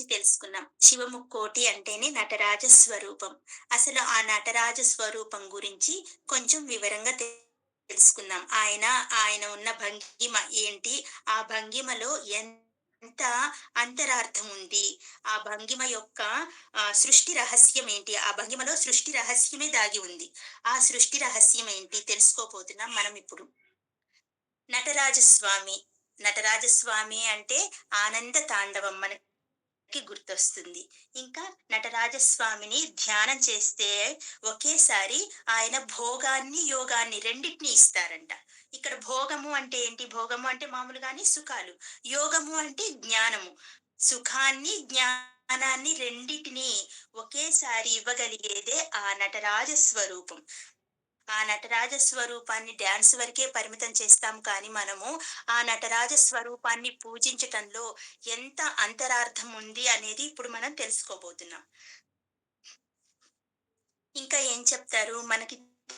గురించి తెలుసుకున్నాం. శివముక్కోటి అంటేనే నటరాజ స్వరూపం. అసలు ఆ నటరాజ స్వరూపం గురించి కొంచెం వివరంగా తెలుసుకుందాం. ఆయన ఉన్న భంగిమ ఏంటి? ఆ భంగిమలో ఎంత అంతరార్థం ఉంది? ఆ భంగిమ యొక్క సృష్టి రహస్యం ఏంటి? ఆ భంగిమలో సృష్టి రహస్యమే దాగి ఉంది. ఆ సృష్టి రహస్యం ఏంటి తెలుసుకోబోతున్నాం మనం ఇప్పుడు. నటరాజస్వామి. నటరాజస్వామి అంటే ఆనంద తాండవం మనకి గుర్తొస్తుంది. ఇంకా నటరాజస్వామిని ధ్యానం చేస్తే ఒకేసారి ఆయన భోగాన్ని, యోగాన్ని రెండిటిని ఇస్తారంట. ఇక్కడ భోగము అంటే ఏంటి? భోగము అంటే మామూలుగానే సుఖాలు. యోగము అంటే జ్ఞానము. సుఖాన్ని, జ్ఞానాన్ని రెండిటిని ఒకేసారి ఇవ్వగలిగేదే ఆ నటరాజ స్వరూపం. ఆ నటరాజ స్వరూపాన్ని డాన్స్ వరకే పరిమితం చేస్తాం కానీ మనము ఆ నటరాజ స్వరూపాన్ని పూజించటంలో ఎంత అంతరార్థం ఉంది అనేది ఇప్పుడు మనం తెలుసుకోబోతున్నాం. ఇంకా ఏం చెప్తారు? మనకి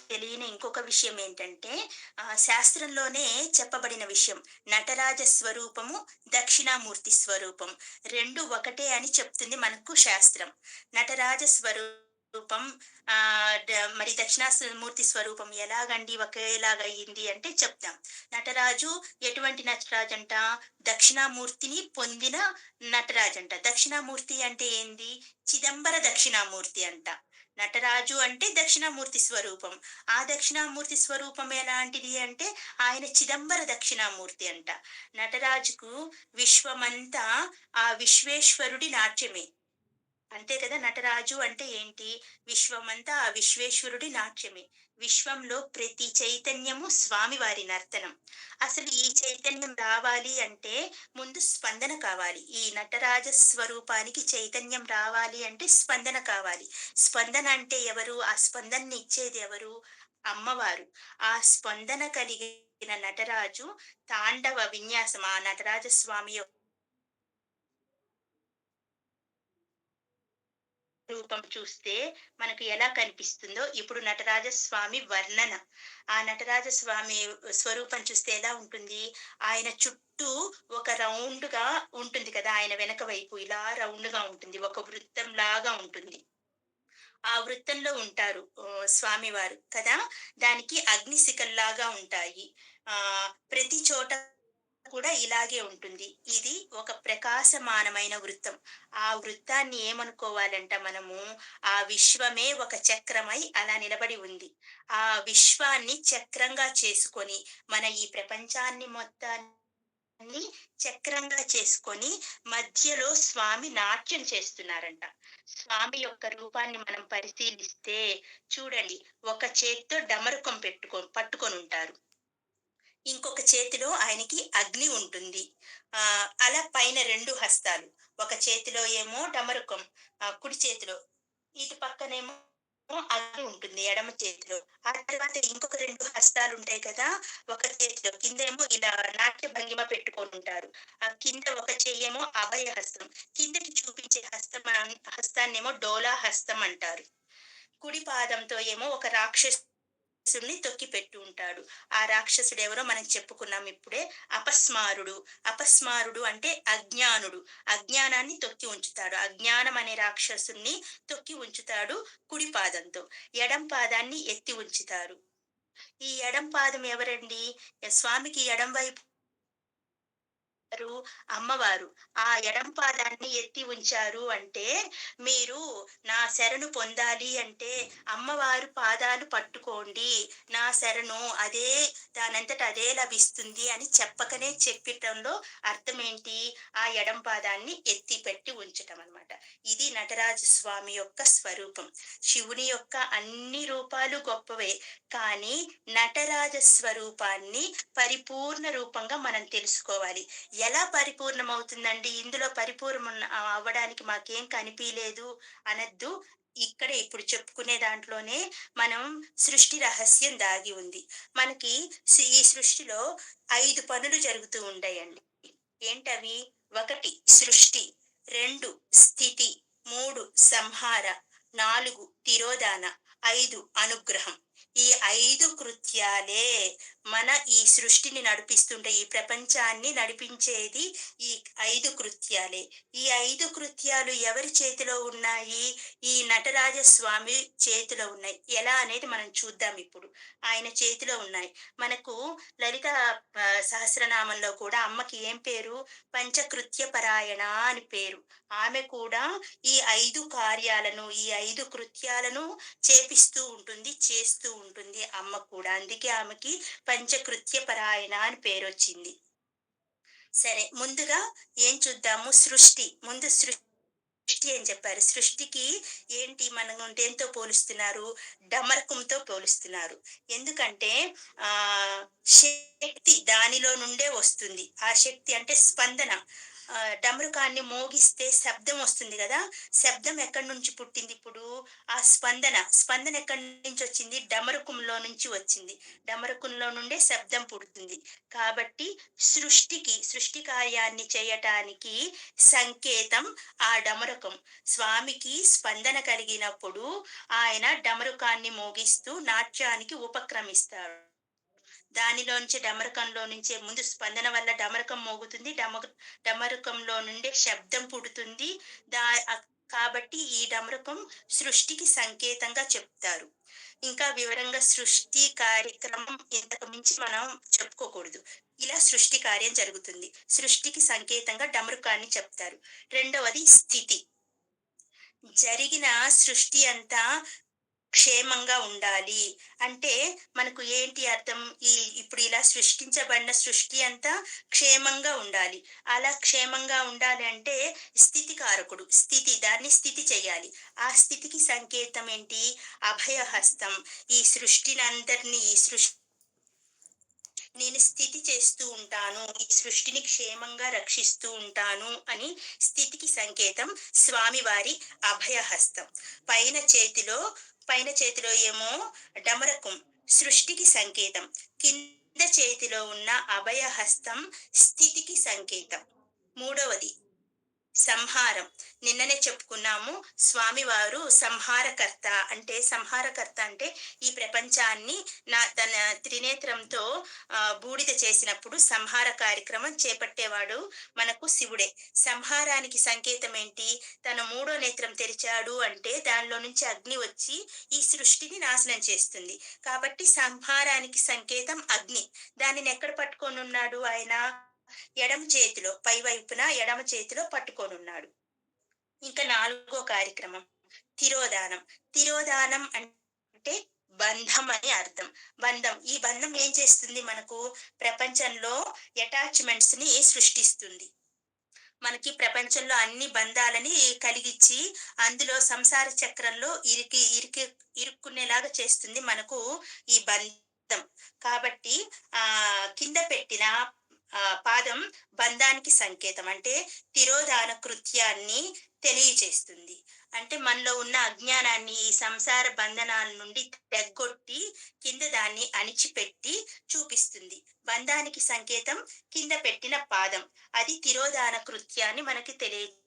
తెలియని ఇంకొక విషయం ఏంటంటే, శాస్త్రంలోనే చెప్పబడిన విషయం. నటరాజ స్వరూపము, దక్షిణామూర్తి స్వరూపం 2 ఒకటే అని చెప్తుంది మనకు శాస్త్రం. నటరాజ స్వరూపం మరి దక్షిణామూర్తి స్వరూపం ఎలాగండి ఒకేలాగా అయింది అంటే చెప్తాం. నటరాజు ఎటువంటి నటరాజంట? దక్షిణామూర్తిని పొందిన నటరాజంట. దక్షిణామూర్తి అంటే ఏంది? చిదంబర దక్షిణామూర్తి అంట. నటరాజు అంటే దక్షిణామూర్తి స్వరూపం. ఆ దక్షిణామూర్తి స్వరూపం ఎలాంటిది అంటే ఆయన చిదంబర దక్షిణామూర్తి అంట. నటరాజుకు విశ్వమంతా ఆ విశ్వేశ్వరుడి నాట్యమే. అంతే కదా! నటరాజు అంటే ఏంటి? విశ్వమంతా ఆ విశ్వేశ్వరుడి నాట్యమే. విశ్వంలో ప్రతి చైతన్యము స్వామివారి నర్తనం. అసలు ఈ చైతన్యం రావాలి అంటే ముందు స్పందన కావాలి. ఈ నటరాజ స్వరూపానికి చైతన్యం రావాలి అంటే స్పందన కావాలి. స్పందన అంటే ఎవరు? ఆ స్పందనని ఇచ్చేది ఎవరు? అమ్మవారు. ఆ స్పందన కలిగిన నటరాజు తాండవ విన్యాసం ఆ నటరాజ స్వామి రూపం చూస్తే మనకు ఎలా కనిపిస్తుందో ఇప్పుడు నటరాజస్వామి వర్ణన. ఆ నటరాజస్వామి స్వరూపం చూస్తే ఎలా ఉంటుంది? ఆయన చుట్టూ ఒక రౌండ్‌గా ఉంటుంది కదా! ఆయన వెనక వైపు ఇలా రౌండ్‌గా ఉంటుంది. ఒక వృత్తంలాగా ఉంటుంది. ఆ వృత్తంలో ఉంటారు స్వామివారు కదా! దానికి అగ్నిశిఖల్లాగా ఉంటాయి. ప్రతి చోట కూడా ఇలాగే ఉంటుంది. ఇది ఒక ప్రకాశమానమైన వృత్తం. ఆ వృత్తాన్ని ఏమనుకోవాలంట మనము, ఆ విశ్వమే ఒక చక్రమై అలా నిలబడి ఉంది. ఆ విశ్వాన్ని చక్రంగా చేసుకొని, మన ఈ ప్రపంచాన్ని మొత్తాన్ని చక్రంగా చేసుకొని, మధ్యలో స్వామి నాట్యం చేస్తున్నారంట. స్వామి యొక్క రూపాన్ని మనం పరిశీలిస్తే చూడండి, ఒక చేత్తో డమరుకం పట్టుకొనుంటారు. ఇంకొక చేతిలో ఆయనకి అగ్ని ఉంటుంది. అలా పైన 2 హస్తాలు. ఒక చేతిలో ఏమో డమరుకం, కుడి చేతిలో. ఇటు పక్కనేమో అగ్ని ఉంటుంది ఎడమ చేతిలో. ఆ తర్వాత ఇంకొక 2 హస్తాలుంటాయి కదా! ఒక చేతిలో కిందేమో ఇలా నాట్య భంగిమ పెట్టుకొనుంటారు. కింద ఒక చెయ్యేమో అభయ హస్తం. కిందకి చూపించే హస్తాన్నేమో డోలా హస్తం అంటారు. కుడి పాదంతో ఏమో ఒక రాక్షసుడిని తొక్కిపెట్టి ఉంటాడు. ఆ రాక్షసుడెవరో మనం చెప్పుకున్నాం ఇప్పుడే. అపస్మారుడు. అపస్మారుడు అంటే అజ్ఞానుడు. అజ్ఞానాన్ని తొక్కి ఉంచుతాడు. అజ్ఞానం అనే రాక్షసుడిని తొక్కి ఉంచుతాడు కుడి పాదంతో. ఎడం పాదాన్ని ఎత్తి ఉంచుతారు. ఈ ఎడం పాదం ఎవరండి? స్వామికి ఎడం వైపు ఎవరు? అమ్మవారు. ఆ ఎడం పాదాన్ని ఎత్తి ఉంచారు అంటే, మీరు నా శరణు పొందాలి అంటే అమ్మవారు పాదాలు పట్టుకోండి. నా శరణు అదే దానంతట అదే లభిస్తుంది అని చెప్పకనే చెప్పటంలో అర్థమేంటి? ఆ ఎడం పాదాన్ని ఎత్తి పెట్టి ఉంచటం అన్నమాట. ఇది నటరాజ స్వామి యొక్క స్వరూపం. శివుని యొక్క అన్ని రూపాలు గొప్పవే. కానీ నటరాజ స్వరూపాన్ని పరిపూర్ణ రూపంగా మనం తెలుసుకోవాలి. ఎలా పరిపూర్ణమవుతుందండి? ఇందులో అవ్వడానికి మాకేం కనిపియలేదు అనొద్దు. ఇక్కడే ఇప్పుడు చెప్పుకునే దాంట్లోనే మనం సృష్టి రహస్యం దాగి ఉంది. మనకి ఈ సృష్టిలో 5 పనులు జరుగుతూ ఉంటాయండి. ఏంటవి? 1 సృష్టి, 2 స్థితి, 3 సంహార, 4 తిరోధాన, 5 అనుగ్రహం. ఈ 5 కృత్యాలే మన ఈ సృష్టిని నడిపిస్తుంటే, ఈ ప్రపంచాన్ని నడిపించేది ఈ 5 కృత్యాలే. ఈ 5 కృత్యాలు ఎవరి చేతిలో ఉన్నాయి? ఈ నటరాజస్వామి చేతిలో ఉన్నాయి. ఎలా అనేది మనం చూద్దాం ఇప్పుడు. ఆయన చేతిలో ఉన్నాయి. మనకు లలిత సహస్రనామంలో కూడా అమ్మకి ఏం పేరు? పంచకృత్య పరాయణ అని పేరు. ఆమె కూడా ఈ 5 కార్యాలను, ఈ 5 కృత్యాలను చేపిస్తూ ఉంటుంది, చేస్తూ ఉంటుంది అమ్మ కూడా. అందుకే ఆమెకి పంచకృత్య పరాయణ అని పేరొచ్చింది. సరే, ముందుగా ఏం చూద్దాము? సృష్టి. ముందు సృష్టి అని చెప్పారు. సృష్టికి ఏంటి మనం దేనితో పోలుస్తున్నారు? డమరకంతో పోలుస్తున్నారు. ఎందుకంటే ఆహ్, శక్తి దానిలో నుండే వస్తుంది. ఆ శక్తి అంటే స్పందన. డమరుకాన్ని మోగిస్తే శబ్దం వస్తుంది గదా! శబ్దం ఎక్కడి నుంచి పుట్టిందిప్పుడు? ఆ స్పందన. స్పందన ఎక్కడి నుంచొచ్చింది? డమరుకంలో నుంచి వచ్చింది. డమరుకంలో నుండే శబ్దం పుడుతుంది. కాబట్టి సృష్టి కార్యాన్ని చేయటానికి సంకేతం ఆ డమరుకం. స్వామికి స్పందన కలిగినప్పుడు ఆయన డమరుకాన్ని మోగిస్తూ నాట్యానికి ఉపక్రమిస్తారు. దానిలోంచి డమరకంలో నుంచే ముందు స్పందన వల్ల డమరకం మోగుతుంది. డమరుకంలో నుండే శబ్దం పుడుతుంది. దా అక్ కాబట్టి ఈ డమరుకం సృష్టికి సంకేతంగా చెప్తారు. ఇంకా వివరంగా సృష్టి కార్యక్రమం ఇంతకు మించి మనం చెప్పుకోకూడదు. ఇలా సృష్టి కార్యం జరుగుతుంది. సృష్టికి సంకేతంగా డమరుకాన్ని చెప్తారు. రెండవది స్థితి. జరిగిన సృష్టి అంతా క్షేమంగా ఉండాలి. అంటే మనకు ఏంటి అర్థం? ఇప్పుడు ఇలా సృష్టించబడిన సృష్టి అంతా క్షేమంగా ఉండాలి. అలా క్షేమంగా ఉండాలి అంటే స్థితి కారకుడు. దాన్ని స్థితి చేయాలి. ఆ స్థితికి సంకేతం ఏంటి? అభయహస్తం. ఈ సృష్టినందరిని ఈ సృష్టి నేను స్థితి చేస్తూ ఉంటాను. ఈ సృష్టిని క్షేమంగా రక్షిస్తూ ఉంటాను అని స్థితికి సంకేతం స్వామివారి అభయహస్తం. పైన చేతిలో పైన చేతిలో ఏమో డమరకం సృష్టికి సంకేతం. కింద చేతిలో ఉన్న అభయహస్తం స్థితికి సంకేతం. మూడవది సంహారం. నిన్ననే చెప్పుకున్నాము. స్వామివారు సంహారకర్త. సంహారకర్త అంటే ఈ ప్రపంచాన్ని తన త్రినేత్రంతో బూడిద చేసినప్పుడు సంహార కార్యక్రమం చేపట్టేవాడు మనకు శివుడే. సంహారానికి సంకేతం ఏంటి? తన మూడో నేత్రం తెరిచాడు అంటే దానిలో నుంచి అగ్ని వచ్చి ఈ సృష్టిని నాశనం చేస్తుంది. కాబట్టి సంహారానికి సంకేతం అగ్ని. దానిని ఎక్కడ పట్టుకొనున్నాడు ఆయన? ఎడమ చేతిలో, పై వైపున ఎడమ చేతిలో పట్టుకొనున్నాడు. ఇంకా నాలుగో కార్యక్రమం తిరోధానం. తిరోధానం అంటే బంధం అని అర్థం. బంధం. ఈ బంధం ఏం చేస్తుంది మనకు? ప్రపంచంలో అటాచ్‌మెంట్స్ ని సృష్టిస్తుంది. మనకి ప్రపంచంలో అన్ని బంధాలని కలిగిచ్చి, అందులో సంసార చక్రంలో ఇరుక్కునేలాగా చేస్తుంది మనకు ఈ బంధం. కాబట్టి కింద పెట్టిన పాదం బంధానికి సంకేతం. అంటే తిరోధాన కృత్యాన్ని తెలియచేస్తుంది. అంటే మనలో ఉన్న అజ్ఞానాన్ని, ఈ సంసార బంధనాల నుండి తెగ్గొట్టి కింద దాన్ని అణిచిపెట్టి చూపిస్తుంది. బంధానికి సంకేతం కింద పెట్టిన పాదం. అది తిరోధాన కృత్యాన్ని మనకి తెలియచేస్తుంది.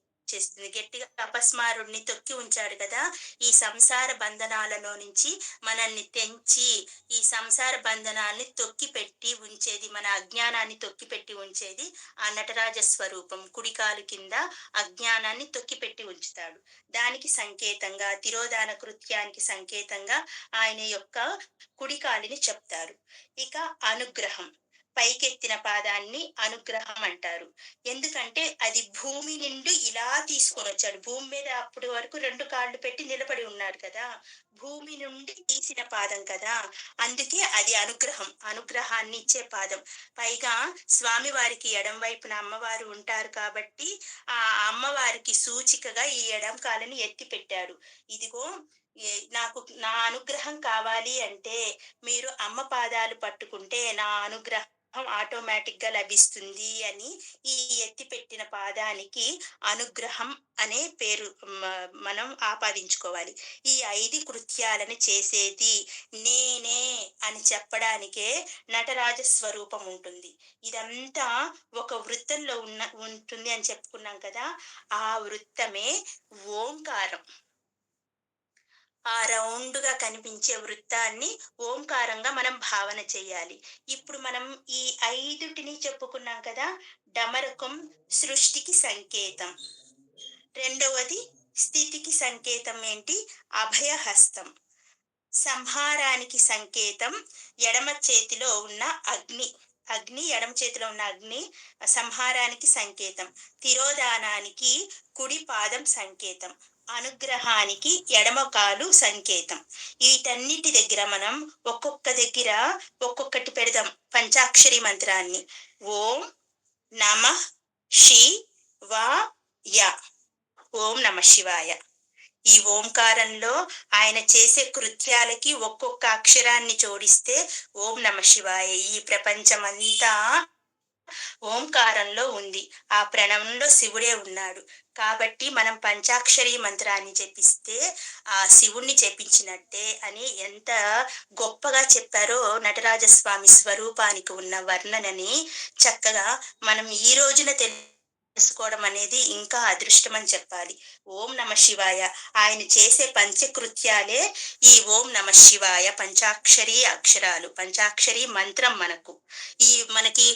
గట్టిగా అపస్మారుణ్ణి తొక్కి ఉంచాడు కదా! ఈ సంసార బంధనాలలో నుంచి మనల్ని తెంచి, ఈ సంసార బంధనాల్ని తొక్కిపెట్టి ఉంచేది, మన అజ్ఞానాన్ని తొక్కిపెట్టి ఉంచేది ఆ నటరాజ స్వరూపం. కుడికాలు కింద అజ్ఞానాన్ని తొక్కిపెట్టి ఉంచుతాడు. దానికి సంకేతంగా, తిరోధాన కృత్యానికి సంకేతంగా ఆయన యొక్క కుడికాలిని చెప్తారు. ఇక అనుగ్రహం. పైకెత్తిన పాదాన్ని అనుగ్రహం అంటారు. ఎందుకంటే అది భూమి నుండి ఇలా తీసుకొనొచ్చాడు. భూమి మీద అప్పటి వరకు 2 కాళ్ళు పెట్టి నిలబడి ఉన్నాడు కదా! భూమి నుండి తీసిన పాదం కదా! అందుకే అది అనుగ్రహం. అనుగ్రహాన్ని ఇచ్చే పాదం. పైగా స్వామివారికి ఎడమ వైపున అమ్మవారు ఉంటారు కాబట్టి, ఆ అమ్మవారికి సూచికగా ఈ ఎడమ కాలుని ఎత్తి పెట్టాడు. ఇదిగో నాకు నా అనుగ్రహం కావాలి అంటే మీరు అమ్మ పాదాలు పట్టుకుంటే నా అనుగ్రహం ఆటోమేటిక్ గా లభిస్తుంది అని ఈ ఎత్తిపెట్టిన పాదానికి అనుగ్రహం అనే పేరు మనం ఆపాదించుకోవాలి. ఈ 5 కృత్యాలను చేసేది నేనే అని చెప్పడానికే నటరాజ స్వరూపం ఉంటుంది. ఇదంతా ఒక వృత్తంలో ఉంటుంది అని చెప్పుకున్నాం కదా! ఆ వృత్తమే ఓంకారం. ఆ రౌండ్‌గా కనిపించే వృత్తాన్ని ఓంకారంగా మనం భావన చేయాలి. ఇప్పుడు మనం ఈ 5టిని చెప్పుకున్నాం కదా! డమరుకం సృష్టికి సంకేతం. రెండవది స్థితికి సంకేతం ఏంటి? అభయహస్తం. సంహారానికి సంకేతం ఎడమ చేతిలో ఉన్న అగ్ని. ఎడమ చేతిలో ఉన్న అగ్ని సంహారానికి సంకేతం. తిరోధానానికి కుడి పాదం సంకేతం. అనుగ్రహానికి ఎడమ కాలు సంకేతం. వీటన్నిటి దగ్గర మనం ఒక్కొక్క దగ్గర ఒక్కొక్కటి పెడదాం పంచాక్షరి మంత్రాన్ని. ఓం నమః శివాయ. ఓం నమః శివాయ. ఈ ఓంకారంలో ఆయన చేసే కృత్యాలకి ఒక్కొక్క అక్షరాన్ని జోడిస్తే ఓం నమః శివాయ. ఈ ప్రపంచమంతా ఓంకారంలో ఉంది. ఆ ప్రణవంలో శివుడే ఉన్నాడు. కాబట్టి మనం పంచాక్షరి మంత్రాన్ని జపిస్తే ఆ శివుణ్ణి జపించినట్టే అని ఎంత గొప్పగా చెప్పారో నటరాజస్వామి స్వరూపానికి ఉన్న వర్ణనని చక్కగా మనం ఈ రోజున తెలుసుకోవడం అనేది ఇంకా అదృష్టం అని చెప్పాలి. ఓం నమః శివాయ. ఆయన చేసే పంచకృత్యాలే ఈ ఓం నమః శివాయ పంచాక్షరి అక్షరాలు, పంచాక్షరి మంత్రం మనకు. మనకి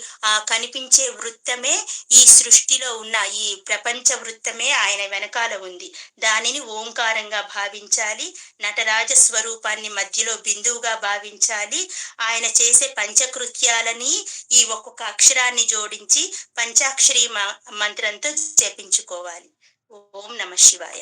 కనిపించే వృత్తమే ఈ సృష్టిలో ఉన్న ఈ ప్రపంచ వృత్తమే ఆయన వెనకాల ఉంది. దానిని ఓంకారంగా భావించాలి. నటరాజ స్వరూపాన్ని మధ్యలో బిందువుగా భావించాలి. ఆయన చేసే పంచకృత్యాలని ఈ ఒక్కొక్క అక్షరాన్ని జోడించి పంచాక్షరి మంత్రంతో జపించుకోవాలి. ఓం నమః శివాయ.